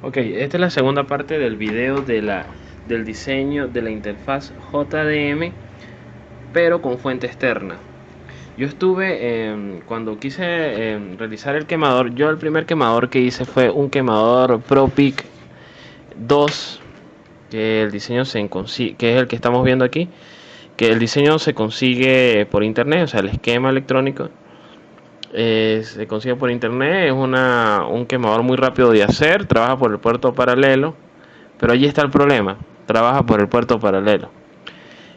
Ok, esta es la segunda parte del video del diseño de la interfaz JDM, pero con fuente externa. Yo estuve, cuando quise realizar el quemador, yo el primer quemador que hice fue un quemador ProPic 2, que el diseño que es el que estamos viendo aquí, que el diseño se consigue por internet, o sea, el esquema electrónico se consigue por internet, es un quemador muy rápido de hacer, trabaja por el puerto paralelo, pero allí está el problema, trabaja por el puerto paralelo.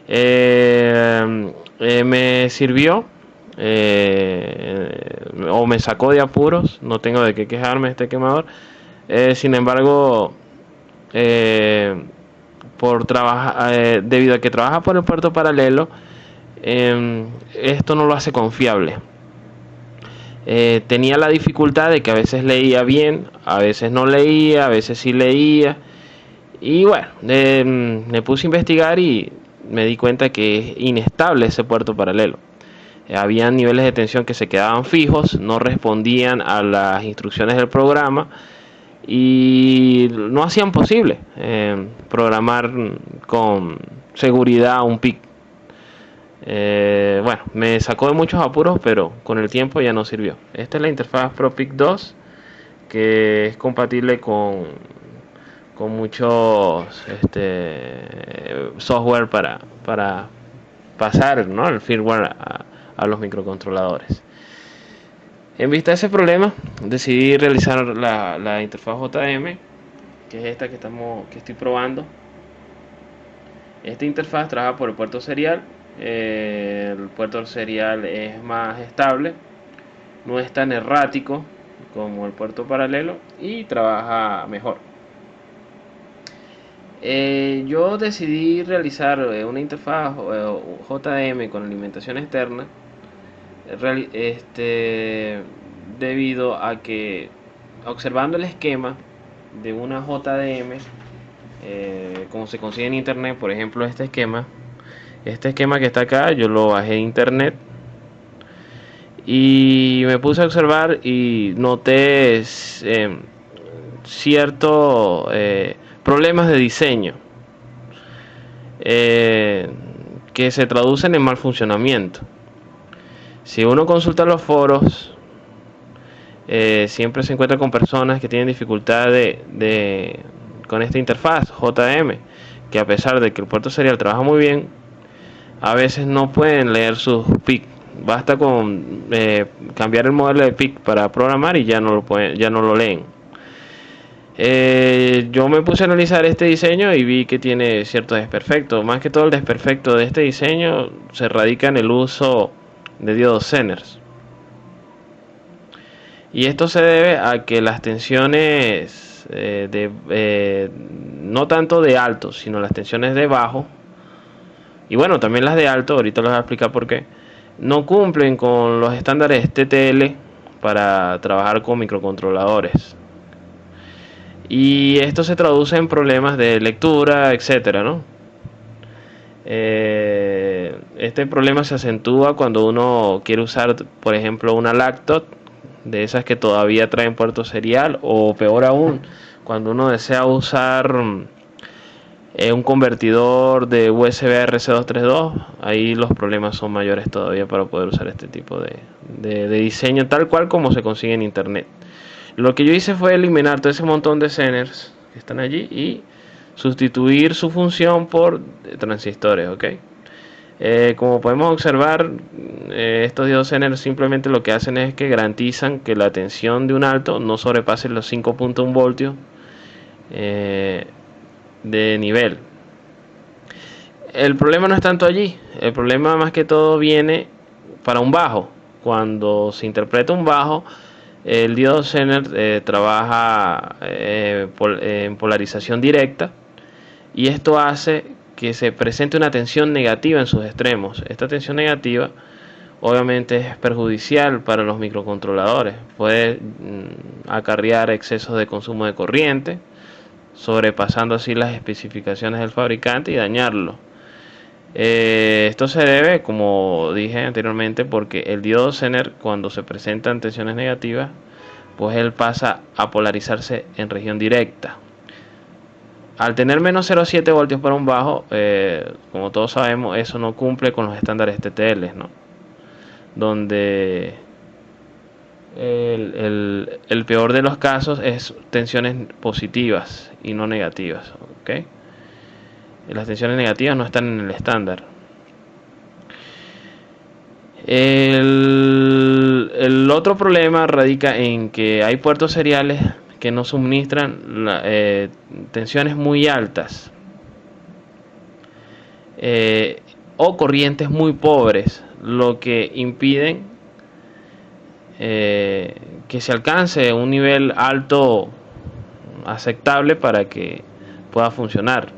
Me sirvió, o me sacó de apuros, no tengo de qué quejarme este quemador. Sin embargo, eh, debido a que trabaja por el puerto paralelo, esto no lo hace confiable. Tenía la dificultad de que a veces leía bien, a veces no leía, a veces sí leía. Y bueno, me puse a investigar y me di cuenta que es inestable ese puerto paralelo. Había niveles de tensión que se quedaban fijos, no respondían a las instrucciones del programa y no hacían posible programar con seguridad un PIC. Bueno, me sacó de muchos apuros, pero con el tiempo ya no sirvió. Esta es la interfaz ProPic 2, que es compatible con muchos software para pasar, ¿no?, el firmware a los microcontroladores. En vista de ese problema, decidí realizar la interfaz JM, que es esta que estoy probando. Esta interfaz trabaja por el puerto serial. El puerto serial es más estable, no es tan errático como el puerto paralelo y trabaja mejor. Yo decidí realizar una interfaz JM con alimentación externa, debido a que, observando el esquema de una JDM, como se consigue en internet, por ejemplo este esquema que está acá, yo lo bajé de internet y me puse a observar y noté ciertos problemas de diseño eh, que se traducen en mal funcionamiento. Si uno consulta los foros, siempre se encuentra con personas que tienen dificultad con esta interfaz JM, que a pesar de que el puerto serial trabaja muy bien, a veces no pueden leer sus PIC. Basta con cambiar el modelo de PIC para programar y ya no lo leen. Yo me puse a analizar este diseño y vi que tiene ciertos desperfectos. Más que todo, el desperfecto de este diseño se radica en el uso de diodos Zeners. Y esto se debe a que las tensiones no tanto de alto, sino las tensiones de bajo, y bueno, también las de alto, ahorita les voy a explicar por qué, no cumplen con los estándares TTL para trabajar con microcontroladores. Y esto se traduce en problemas de lectura, etcétera, ¿no? Este problema se acentúa cuando uno quiere usar, por ejemplo, una laptop de esas que todavía traen puerto serial, o peor aún, cuando uno desea usar un convertidor de USB a RC232, ahí los problemas son mayores todavía para poder usar este tipo de diseño tal cual como se consigue en internet. Lo que yo hice fue eliminar todo ese montón de Zeners que están allí y sustituir su función por transistores, ¿ok? Como podemos observar, estos diodos Zener simplemente lo que hacen es que garantizan que la tensión de un alto no sobrepase los 5.1 voltios de nivel. El problema no es tanto allí, el problema más que todo viene para un bajo. Cuando se interpreta un bajo, el diodo Zener trabaja en polarización directa, y esto hace que se presente una tensión negativa en sus extremos. Esta tensión negativa obviamente es perjudicial para los microcontroladores, puede acarrear excesos de consumo de corriente, sobrepasando así las especificaciones del fabricante y dañarlo. Esto se debe, como dije anteriormente, porque el diodo Zener, cuando se presentan tensiones negativas, pues él pasa a polarizarse en región directa. Al tener menos 0,7 voltios para un bajo, como todos sabemos, eso no cumple con los estándares TTL, ¿no? Donde el peor de los casos es tensiones positivas y no negativas, ¿ok? Las tensiones negativas no están en el estándar. El otro problema radica en que hay puertos seriales que no suministran tensiones muy altas, o corrientes muy pobres, lo que impiden que se alcance un nivel alto aceptable para que pueda funcionar.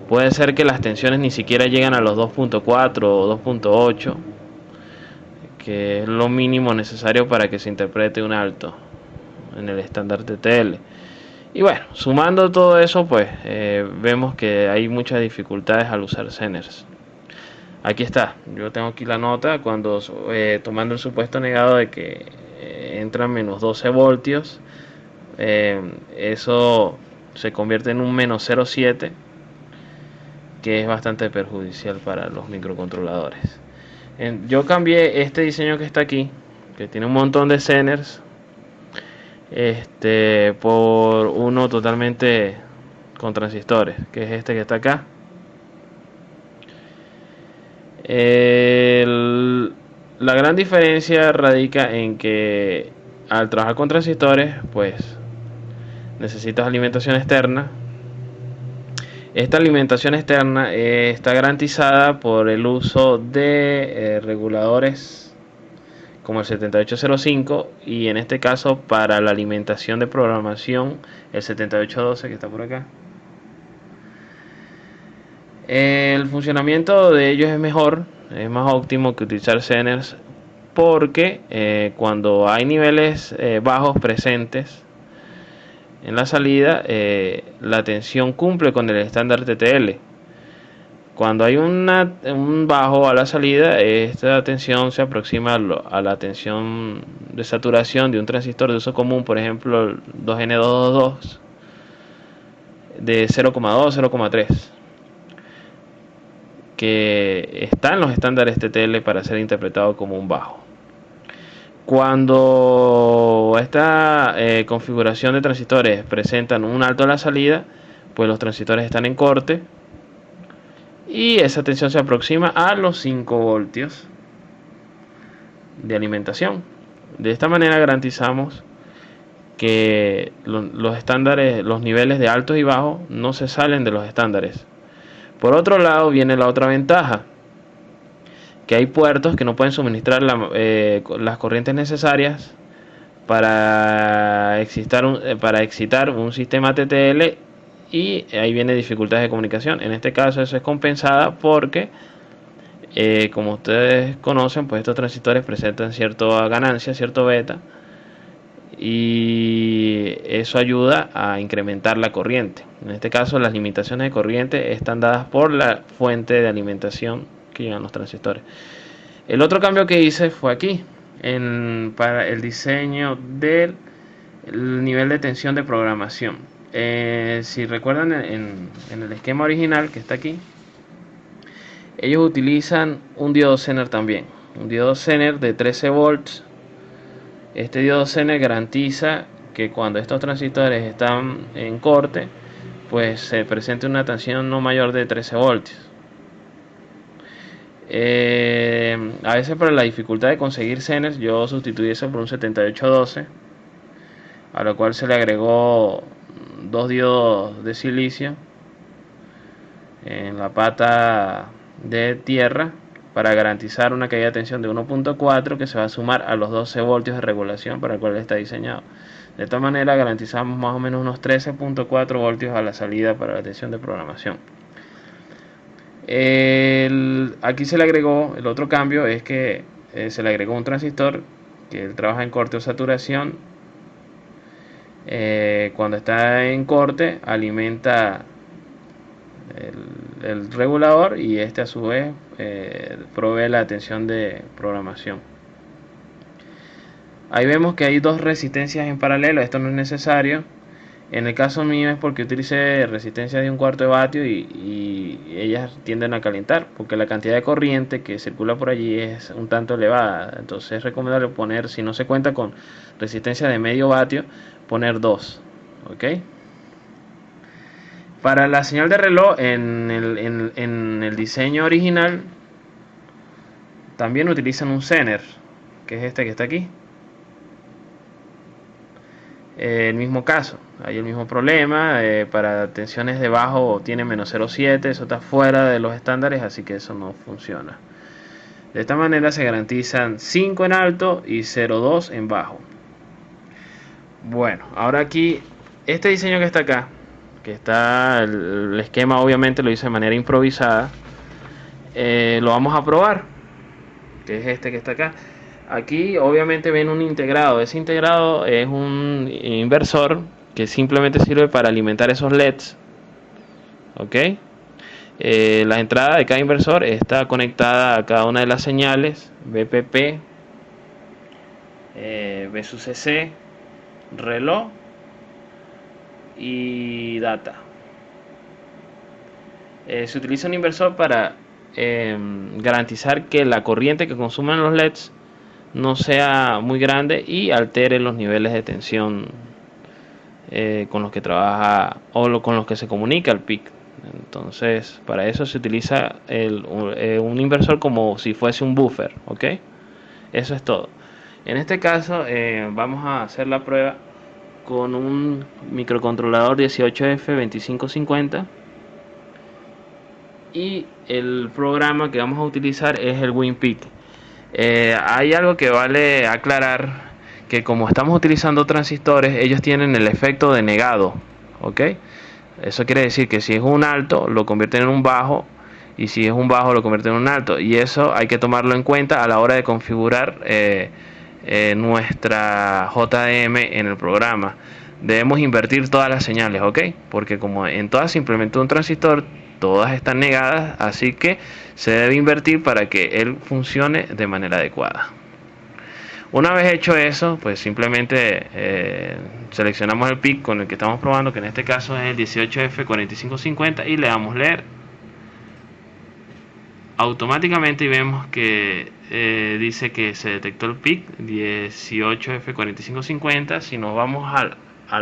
Puede ser que las tensiones ni siquiera lleguen a los 2.4 o 2.8, que es lo mínimo necesario para que se interprete un alto en el estándar TTL. Y bueno, sumando todo eso, pues vemos que hay muchas dificultades al usar Zeners. Aquí está, yo tengo aquí la nota cuando tomando el supuesto negado de que entran menos 12 voltios, eso se convierte en un menos 0,7, que es bastante perjudicial para los microcontroladores. Yo cambié este diseño que está aquí, que tiene un montón de Zeners, por uno totalmente con transistores, que es este que está acá. La gran diferencia radica en que al trabajar con transistores, pues necesitas alimentación externa. Esta alimentación externa está garantizada por el uso de reguladores como el 7805, y en este caso para la alimentación de programación el 7812, que está por acá. El funcionamiento de ellos es mejor, es más óptimo que utilizar Zeners, porque cuando hay niveles bajos presentes en la salida, la tensión cumple con el estándar TTL. Cuando hay un bajo a la salida, esta tensión se aproxima a la tensión de saturación de un transistor de uso común, por ejemplo el 2N222, de 0,2, 0,3, que está en los estándares TTL para ser interpretado como un bajo. Cuando esta configuración de transistores presentan un alto a la salida, pues los transistores están en corte y esa tensión se aproxima a los 5 voltios de alimentación. De esta manera garantizamos que los estándares, los niveles de altos y bajos no se salen de los estándares. Por otro lado viene la otra ventaja, que hay puertos que no pueden suministrar las corrientes necesarias para excitar un sistema TTL, y ahí viene dificultades de comunicación. En este caso eso es compensada porque como ustedes conocen, pues estos transistores presentan cierta ganancia, cierto beta, y eso ayuda a incrementar la corriente. En este caso las limitaciones de corriente están dadas por la fuente de alimentación que llevan los transistores. El otro cambio que hice fue aquí, para el diseño del nivel de tensión de programación. Si recuerdan, en el esquema original que está aquí, ellos utilizan un diodo Zener también, un diodo Zener de 13 volts. Este diodo Zener garantiza que cuando estos transistores están en corte, pues se presente una tensión no mayor de 13 voltios. A veces, por la dificultad de conseguir Zeners, yo sustituí eso por un 7812, a lo cual se le agregó dos diodos de silicio en la pata de tierra para garantizar una caída de tensión de 1.4, que se va a sumar a los 12 voltios de regulación para el cual está diseñado. De esta manera garantizamos más o menos unos 13.4 voltios a la salida para la tensión de programación. Aquí se le agregó, el otro cambio es que se le agregó un transistor que trabaja en corte o saturación. Cuando está en corte alimenta el regulador, y este a su vez provee la tensión de programación. Ahí vemos que hay dos resistencias en paralelo. Esto no es necesario. En el caso mío es porque utilicé resistencia de 1/4 de vatio y ellas tienden a calentar porque la cantidad de corriente que circula por allí es un tanto elevada. Entonces es recomendable poner, si no se cuenta con resistencia de medio vatio, poner 2. ¿Ok? Para la señal de reloj en el diseño original también utilizan un Zener, que es este que está aquí. El mismo caso, hay el mismo problema, para tensiones de bajo tiene menos 0,7, eso está fuera de los estándares, así que eso no funciona. De esta manera se garantizan 5 en alto y 0,2 en bajo. Bueno, ahora aquí, este diseño que está acá, que está el esquema, obviamente lo hice de manera improvisada, lo vamos a probar, que es este que está acá. Aquí obviamente ven un integrado. Ese integrado es un inversor que simplemente sirve para alimentar esos LEDs. ¿Ok? La entrada de cada inversor está conectada a cada una de las señales BPP, BSUCC, reloj y data. Se utiliza un inversor para garantizar que la corriente que consumen los LEDs no sea muy grande y altere los niveles de tensión con los que trabaja o con los que se comunica el PIC. Entonces, para eso se utiliza un inversor como si fuese un buffer. ¿Ok? Eso es todo. En este caso, vamos a hacer la prueba con un microcontrolador 18F2550 y el programa que vamos a utilizar es el WinPic. Hay algo que vale aclarar, que como estamos utilizando transistores, ellos tienen el efecto de negado. ¿Ok? Eso quiere decir que si es un alto lo convierten en un bajo, y si es un bajo lo convierten en un alto, y eso hay que tomarlo en cuenta a la hora de configurar nuestra JDM en el programa. Debemos invertir todas las señales, ¿ok? Porque como en todas se implementó un transistor, todas están negadas, así que se debe invertir para que él funcione de manera adecuada. Una vez hecho eso, pues simplemente seleccionamos el PIC con el que estamos probando, que en este caso es el 18F4550, y le damos leer. Automáticamente vemos que dice que se detectó el PIC 18F4550. Si nos vamos a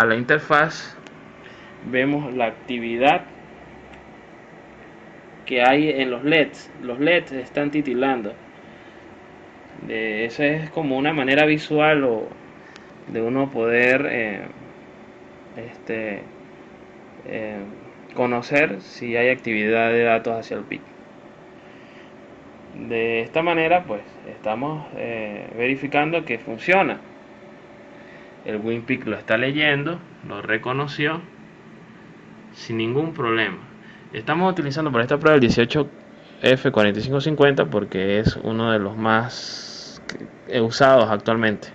la interfaz, vemos la actividad que hay en los LEDs. Los LEDs están titilando. Eso es como una manera visual de uno poder conocer si hay actividad de datos hacia el PIC. De esta manera pues estamos verificando que funciona. El WinPic lo está leyendo, lo reconoció sin ningún problema. Estamos utilizando para esta prueba el 18F4550 porque es uno de los más usados actualmente.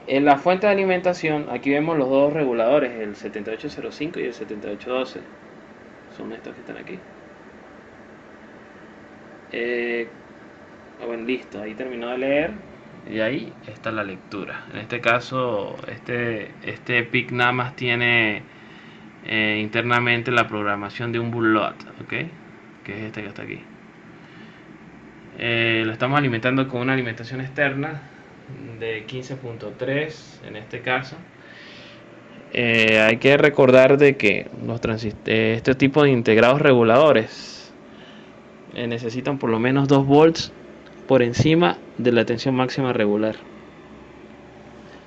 En la fuente de alimentación, aquí vemos los dos reguladores, el 7805 y el 7812. Son estos que están aquí. Bueno, listo, ahí terminó de leer y ahí está la lectura. En este caso, este PIC nada más tiene internamente la programación de un bootload, ¿ok? Que es este que está aquí. Lo estamos alimentando con una alimentación externa de 15.3 en este caso. Hay que recordar de que este tipo de integrados reguladores necesitan por lo menos 2 volts por encima de la tensión máxima regular.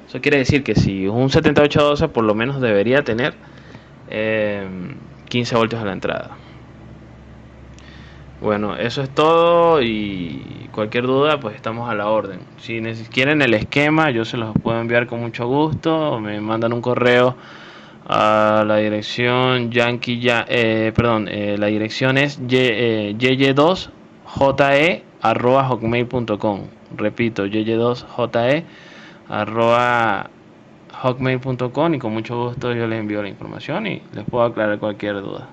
Eso quiere decir que si un 7812 por lo menos debería tener 15 voltios a la entrada. Bueno, eso es todo, y cualquier duda pues estamos a la orden. Si quieren el esquema, yo se los puedo enviar con mucho gusto, o me mandan un correo a la dirección la dirección es yy2je@hotmail.com. Repito, yy2je@hotmail.com, y con mucho gusto yo les envío la información y les puedo aclarar cualquier duda.